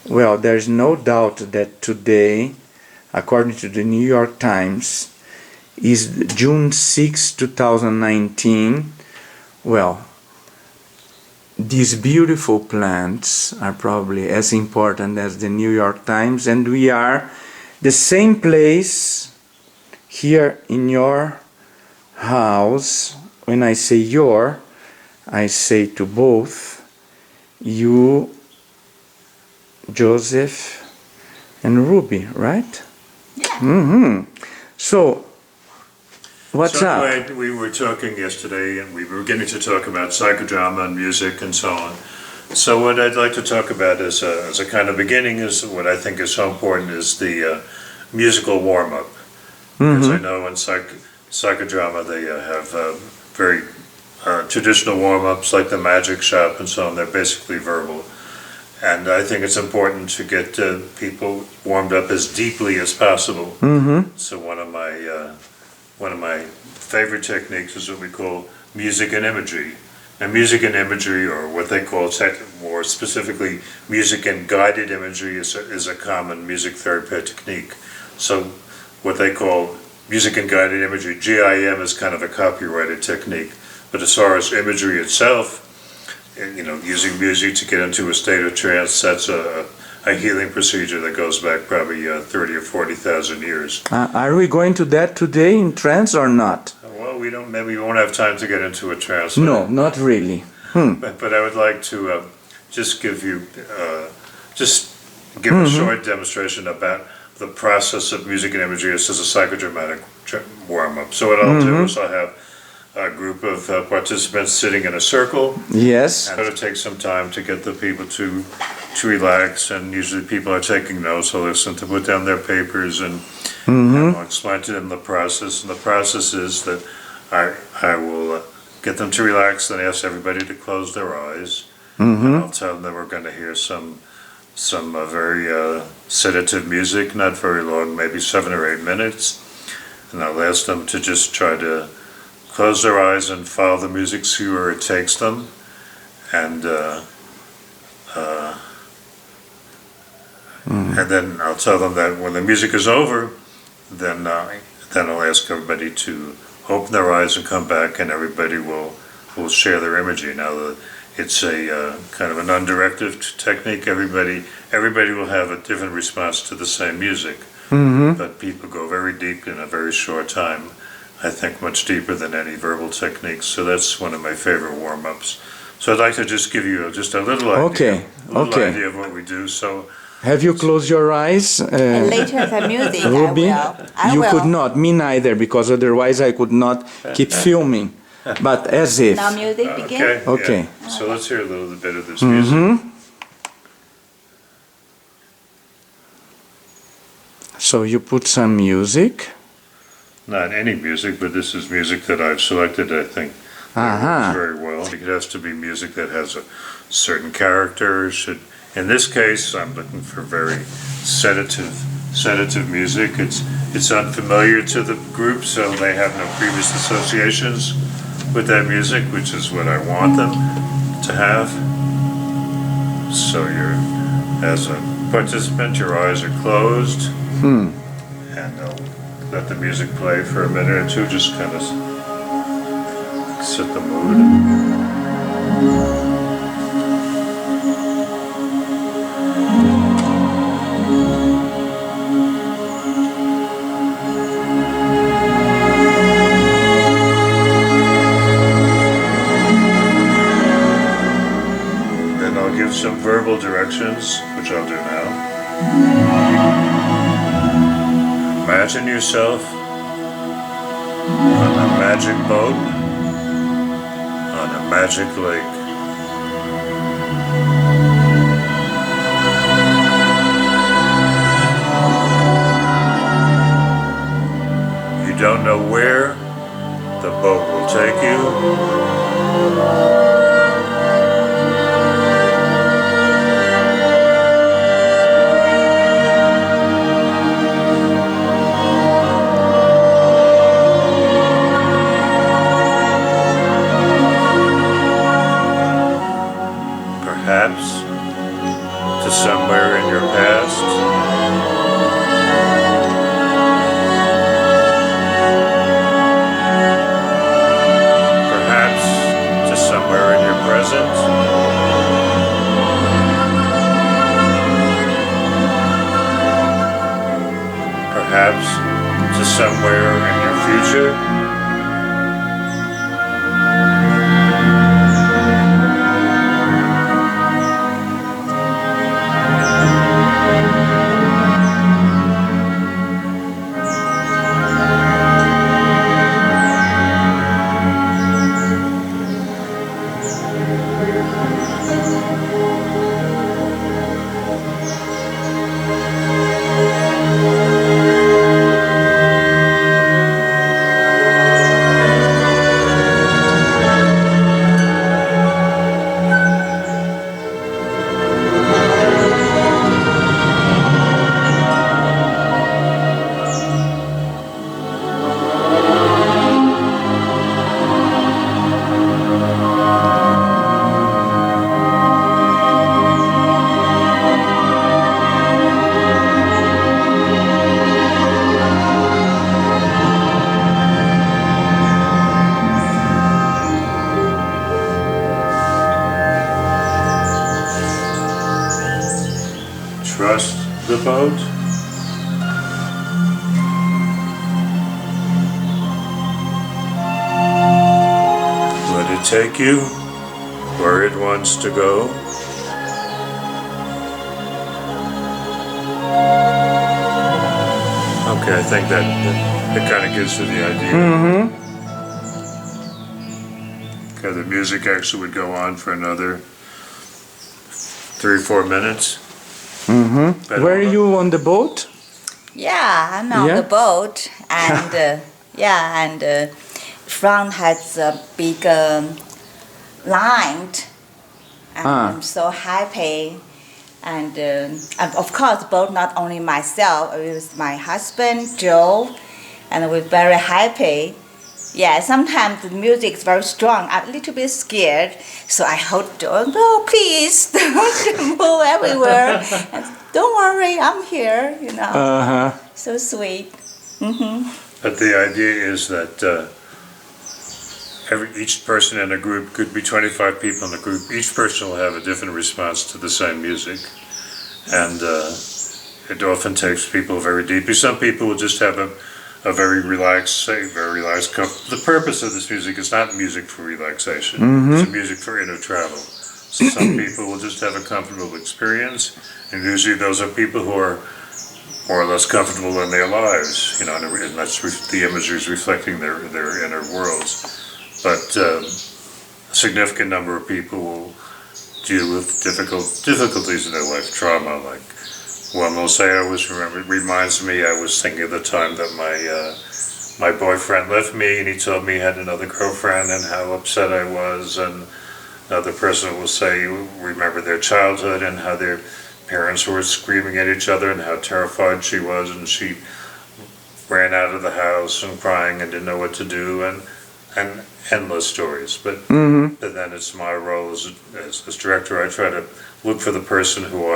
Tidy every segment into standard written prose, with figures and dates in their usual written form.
Well, there's no doubt that today, according to the New York Times, is June 6, 2019. Well, these beautiful plants are probably as important as the New York Times, and we are the same place here in your house. When I say your, I say to both you, Joseph, and Ruby, right? Yeah. So, what's up? Anyway, we were talking yesterday, and we were beginning to talk about psychodrama and music and so on. So what I'd like to talk about as a kind of beginning is what I think is so important is the musical warm-up. Because I know in psychodrama they have very traditional warm-ups like the magic shop and so on. They're basically verbal. And I think it's important to get people warmed up as deeply as possible. So one of my favorite techniques is what we call music and imagery. And music and imagery, or what they call more specifically music and guided imagery, is a common music therapy technique. So what they call music and guided imagery, GIM, is kind of a copyrighted technique. But as far as imagery itself, using music to get into a state of trance, that's a healing procedure that goes back probably 30 or 40,000 years. Are we going to that today in trance or not? Well, maybe we won't have time to get into a trance. No, not really. But I would like to just give a short demonstration about the process of music and imagery as a psychodramatic warm-up. So what I'll do is I'll have a group of participants sitting in a circle. Yes. And it'll take some time to get the people to relax, and usually people are taking notes. I'll listen to put down their papers, and I'll explain to them the process. And the process is that I will get them to relax, then ask everybody to close their eyes. And I'll tell them that we're going to hear some very sedative music, not very long, maybe 7 or 8 minutes. And I'll ask them to just try to close their eyes and follow the music, see where it takes them, and then I'll tell them that when the music is over, then I'll ask everybody to open their eyes and come back, and everybody will share their imagery. Now, it's a kind of a non-directive technique. Everybody will have a different response to the same music, but people go very deep in a very short time. I think much deeper than any verbal techniques. So that's one of my favorite warm-ups. So I'd like to just give you just a little idea, idea of what we do. So have you closed your eyes? And later the music, Ruby, I will. could not. Me neither, because otherwise I could not keep filming. But as if. Now music begin. Okay. Yeah. So let's hear a little bit of this music. So you put some music. Not any music, but this is music that I've selected, I think, that works very well. It has to be music that has a certain character. In this case, I'm looking for very sedative music. It's unfamiliar to the group, so they have no previous associations with that music, which is what I want them to have. So as a participant, your eyes are closed, and I'll let the music play for a minute or two, just kind of set the mood. Then I'll give some verbal directions, which I'll do now. Imagine yourself on a magic boat on a magic lake. You don't know where the boat will take you. somewhere in your past. Perhaps to somewhere in your present. Perhaps to somewhere in your future. Trust the boat. Let it take you where it wants to go. Okay, I think that kind of gives you the idea. Okay, the music actually would go on for another 3-4 minutes. Were you on the boat? Yeah, I'm on Yeah? the boat, and front has a big line, and I'm so happy. And of course, both not only myself, it was my husband Joe, and we're very happy. Yeah, sometimes the music is very strong. I'm a little bit scared, so I hold Joe. No, please don't move everywhere. And don't worry, I'm here. You know, so sweet. But the idea is that each person in a group, could be 25 people in a group, each person will have a different response to the same music. And it often takes people very deeply. Some people will just have a very relaxed, the purpose of this music is not music for relaxation, it's music for inner travel. So some people will just have a comfortable experience, and usually those are people who are more or less comfortable in their lives, you know, and that's the imagery is reflecting their inner worlds. But a significant number of people will deal with difficulties in their life, trauma. Like one will say, it reminds me, I was thinking of the time that my boyfriend left me, and he told me he had another girlfriend and how upset I was. And another person will say, remember their childhood and how their parents were screaming at each other and how terrified she was, and she ran out of the house and crying and didn't know what to do, and endless stories. But then it's my role as director. I try to look for the person who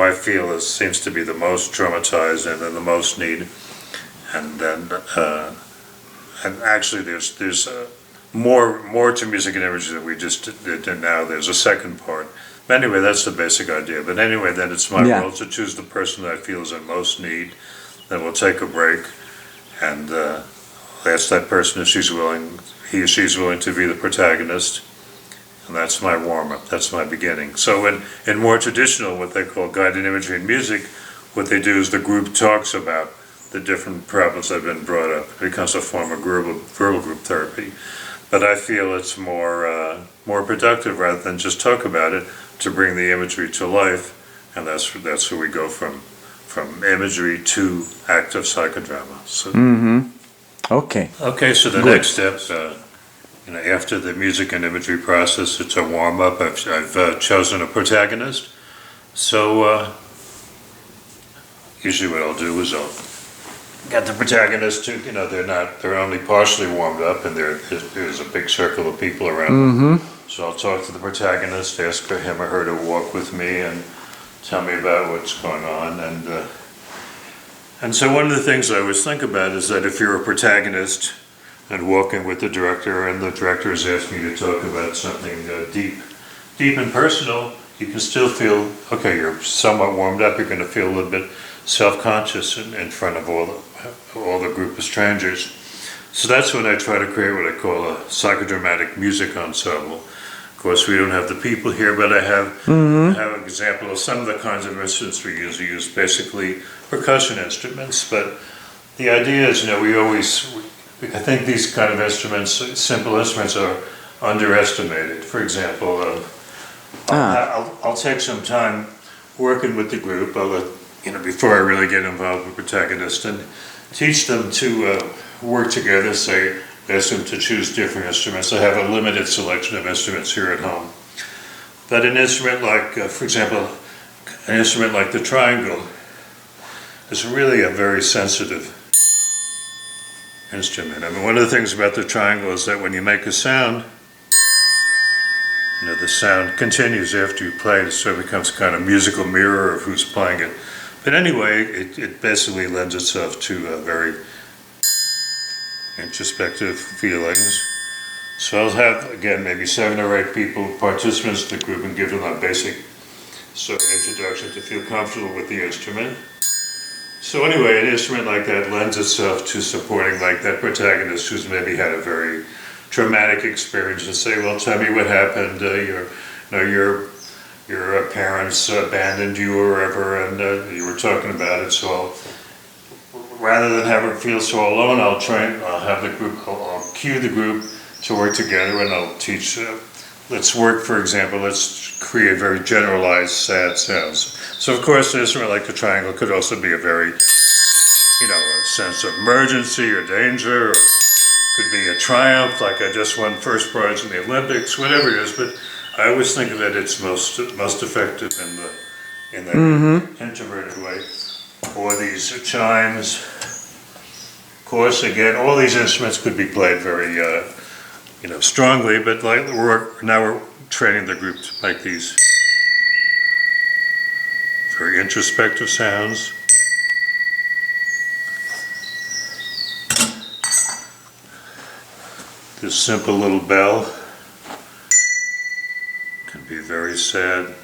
I feel seems to be the most traumatized and in the most need, and then and actually there's more to music and imagery than we just did now. There's a second part. But anyway, that's the basic idea. But anyway, then it's my role to choose the person that I feel is in most need. Then we'll take a break and ask that person if he or she's willing to be the protagonist. And that's my warm-up, that's my beginning. So in more traditional, what they call guided imagery in music, what they do is the group talks about the different problems that have been brought up. It becomes a form of verbal group therapy. But I feel it's more productive rather than just talk about it, to bring the imagery to life, and that's where we go from imagery to active psychodrama. So, Okay. Okay, so the next step, after the music and imagery process, it's a warm up. I've chosen a protagonist. So usually what I'll do is I'll get the protagonist to, they're only partially warmed up, and there's a big circle of people around them. So I'll talk to the protagonist, ask him or her to walk with me, and tell me about what's going on. And so one of the things I always think about is that if you're a protagonist and walking with the director, and the director is asking you to talk about something deep and personal, you can still feel, okay, you're somewhat warmed up, you're going to feel a little bit self-conscious in front of all the group of strangers. So that's when I try to create what I call a psychodramatic music ensemble. Of course, we don't have the people here, but I have an example of some of the kinds of instruments we use. We use basically percussion instruments, but the idea is, I think these kind of instruments, simple instruments, are underestimated. For example, I'll take some time working with the group. I'll let, before I really get involved with the protagonist, and teach them to work together, say, ask them to choose different instruments. I have a limited selection of instruments here at home. But an instrument like, for example, an instrument like the triangle is really a very sensitive instrument. I mean, one of the things about the triangle is that when you make a sound, the sound continues after you play it, so it becomes a kind of musical mirror of who's playing it. But anyway, it basically lends itself to very introspective feelings. So I'll have, again, maybe 7 or 8 people, participants in the group, and give them a basic sort of introduction to feel comfortable with the instrument. So anyway, an instrument like that lends itself to supporting like that protagonist who's maybe had a very traumatic experience, and say, well, tell me what happened, your parents abandoned you or whatever, and you were talking about it, so rather than have her feel so alone, I'll have the group, I'll cue the group to work together, and I'll teach, let's work, for example, let's create very generalized sad sounds. So of course, an instrument like the triangle could also be a very, a sense of emergency or danger, or could be a triumph, like I just won first prize in the Olympics, whatever it is, but I always think that it's most effective in the introverted way. Or these chimes. Of course, again, all these instruments could be played very, strongly, but like we're training the group to make these very introspective sounds. This simple little bell can be very sad.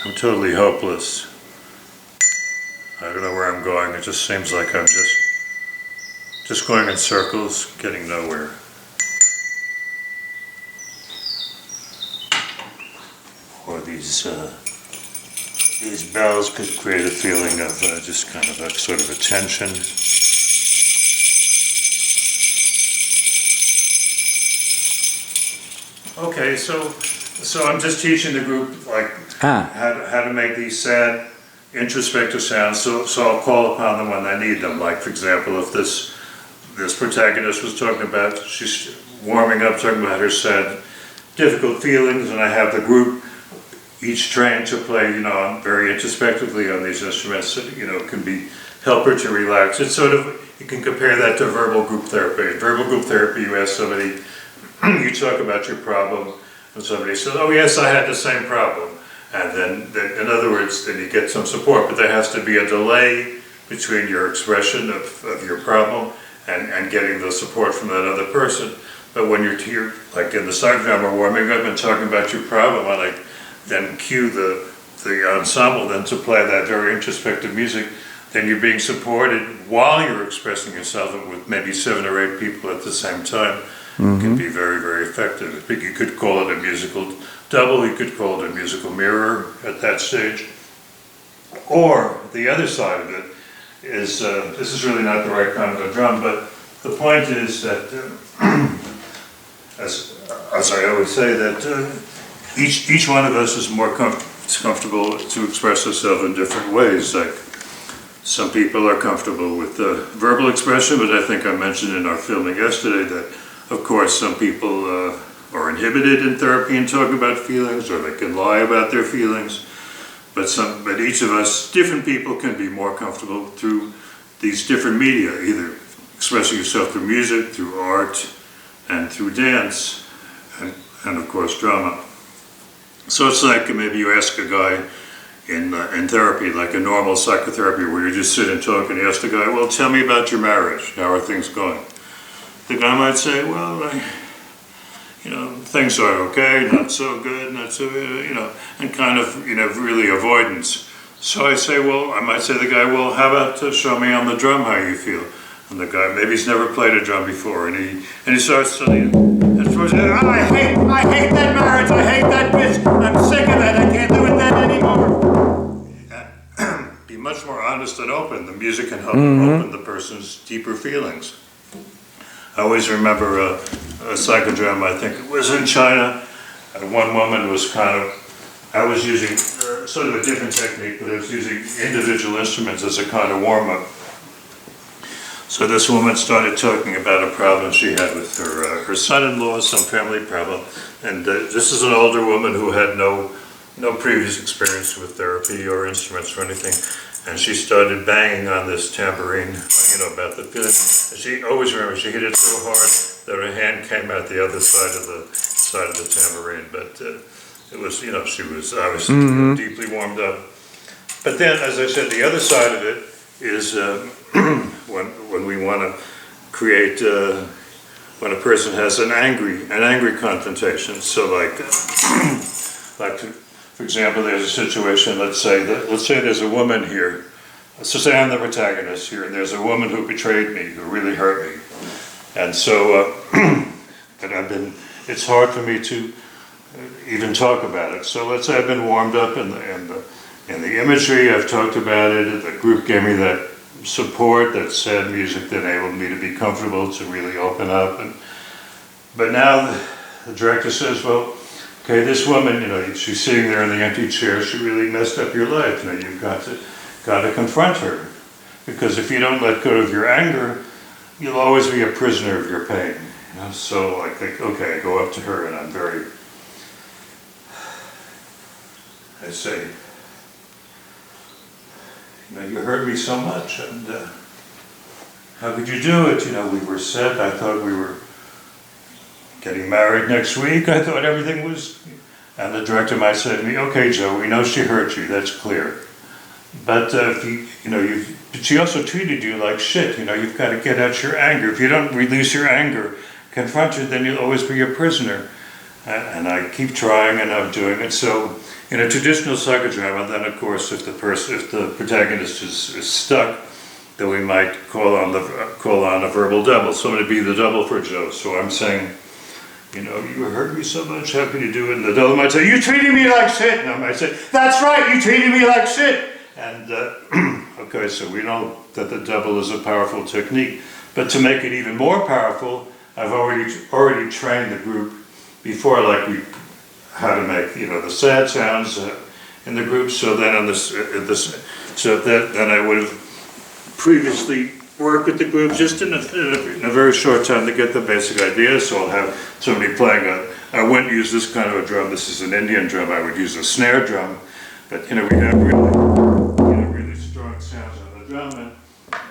I'm totally hopeless. I don't know where I'm going. It just seems like I'm just going in circles, getting nowhere. Or these bells could create a feeling of just kind of a sort of a tension. Okay, so I'm just teaching the group like how to make these sad, introspective sounds. So I'll call upon them when I need them. Like, for example, if this protagonist was talking about, she's warming up, talking about her sad, difficult feelings, and I have the group each trained to play, very introspectively on these instruments that, can help her to relax. It's sort of, you can compare that to verbal group therapy. In verbal group therapy, you ask somebody, you talk about your problem, and somebody says, oh yes, I had the same problem. And then, in other words, then you get some support, but there has to be a delay between your expression of your problem and getting the support from that other person. But when you're like in the psychodrama, warming up and talking about your problem, I then cue the ensemble then to play that very introspective music, then you're being supported while you're expressing yourself with maybe 7 or 8 people at the same time. It can be very, very effective. I think you could call it a musical double, you could call it a musical mirror at that stage. Or the other side of it is, this is really not the right kind of a drum, but the point is that, as I always say, that each one of us is more comfortable to express ourselves in different ways. Like, some people are comfortable with verbal expression, but I think I mentioned in our filming yesterday that, of course, some people are inhibited in therapy and talk about feelings, or they can lie about their feelings. But each of us, different people, can be more comfortable through these different media, either expressing yourself through music, through art, and through dance, and of course drama. So it's like maybe you ask a guy in therapy, like a normal psychotherapy, where you just sit and talk and you ask the guy, well, tell me about your marriage. How are things going? The guy might say, well, things are okay, not so good, not so, and kind of, really avoidance. So I might say to the guy, well, how about show me on the drum how you feel? And the guy, maybe he's never played a drum before, and he starts studying. And so he says, I hate that marriage, I hate that bitch, I'm sick of that, I can't do it that anymore. Be much more honest and open. The music can help open the person's deeper feelings. I always remember a psychodrama, I think it was in China, and one woman was I was using sort of a different technique, but I was using individual instruments as a kind of warm-up. So this woman started talking about a problem she had with her son-in-law, some family problem, and this is an older woman who had no previous experience with therapy or instruments or anything, and she started banging on this tambourine, about the feeling. And she always remembered she hit it so hard that her hand came out the other side of the tambourine, but it was, she was obviously deeply warmed up. But then, as I said, the other side of it is when we want to create, when a person has an angry confrontation. So for example, there's a situation, let's say there's a woman here. Let's just say I'm the protagonist here, and there's a woman who betrayed me, who really hurt me. And so, it's hard for me to even talk about it. So let's say I've been warmed up in the imagery, I've talked about it, the group gave me that support, that sad music that enabled me to be comfortable, to really open up. But now the director says, well, okay, this woman, she's sitting there in the empty chair, she really messed up your life. You've got to confront her. Because if you don't let go of your anger, you'll always be a prisoner of your pain. So I think, okay, I go up to her and I say, you hurt me so much, and how could you do it? We were set, I thought we were getting married next week, I thought everything was, and the director might say to me, okay, Joe, we know she hurt you, that's clear. But but she also treated you like shit, you've got to get out your anger. If you don't release your anger, confront her, then you'll always be a prisoner. And I keep trying and I'm doing it. So in a traditional psychodrama, then of course if the protagonist is stuck, then we might call on a verbal double. So I'm going to be the double for Joe. So I'm saying, you hurt me so much, how can you do it? And the double might say, you treated me like shit. And I might say, that's right, you treated me like shit. And okay, so we know that the double is a powerful technique. But to make it even more powerful, I've already trained the group before, how to make the sad sounds in the group. So then then I would have previously worked with the group just in a very short time to get the basic idea. So I'll have somebody playing I wouldn't use this kind of a drum. This is an Indian drum. I would use a snare drum, but we have really strong sounds on the drum, and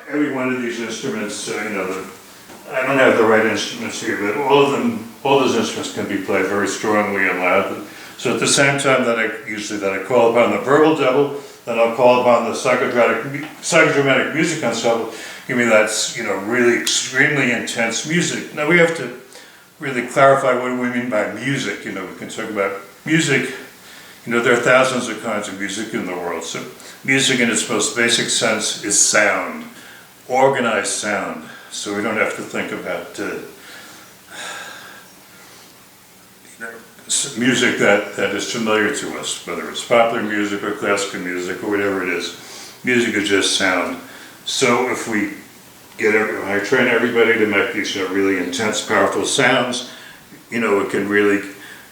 every one of these instruments, I don't have the right instruments here, but all those instruments can be played very strongly and loud. So at the same time that I call upon the verbal double, then I'll call upon the psychodramatic music ensemble. Give me that, really extremely intense music. Now we have to really clarify what do we mean by music. We can talk about music. There are thousands of kinds of music in the world. So music in its most basic sense is sound, organized sound. So we don't have to think about music that is familiar to us, whether it's popular music or classical music or whatever it is. Music is just sound. So if I train everybody to make these really intense, powerful sounds, it can really,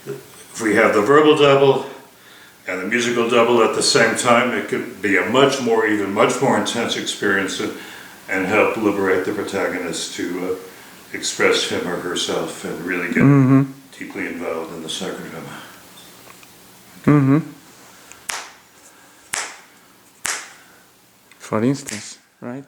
if we have the verbal double and the musical double at the same time, it could be a much more intense experience and help liberate the protagonist to express him or herself and really get deeply involved in the psychodrama. For instance, right?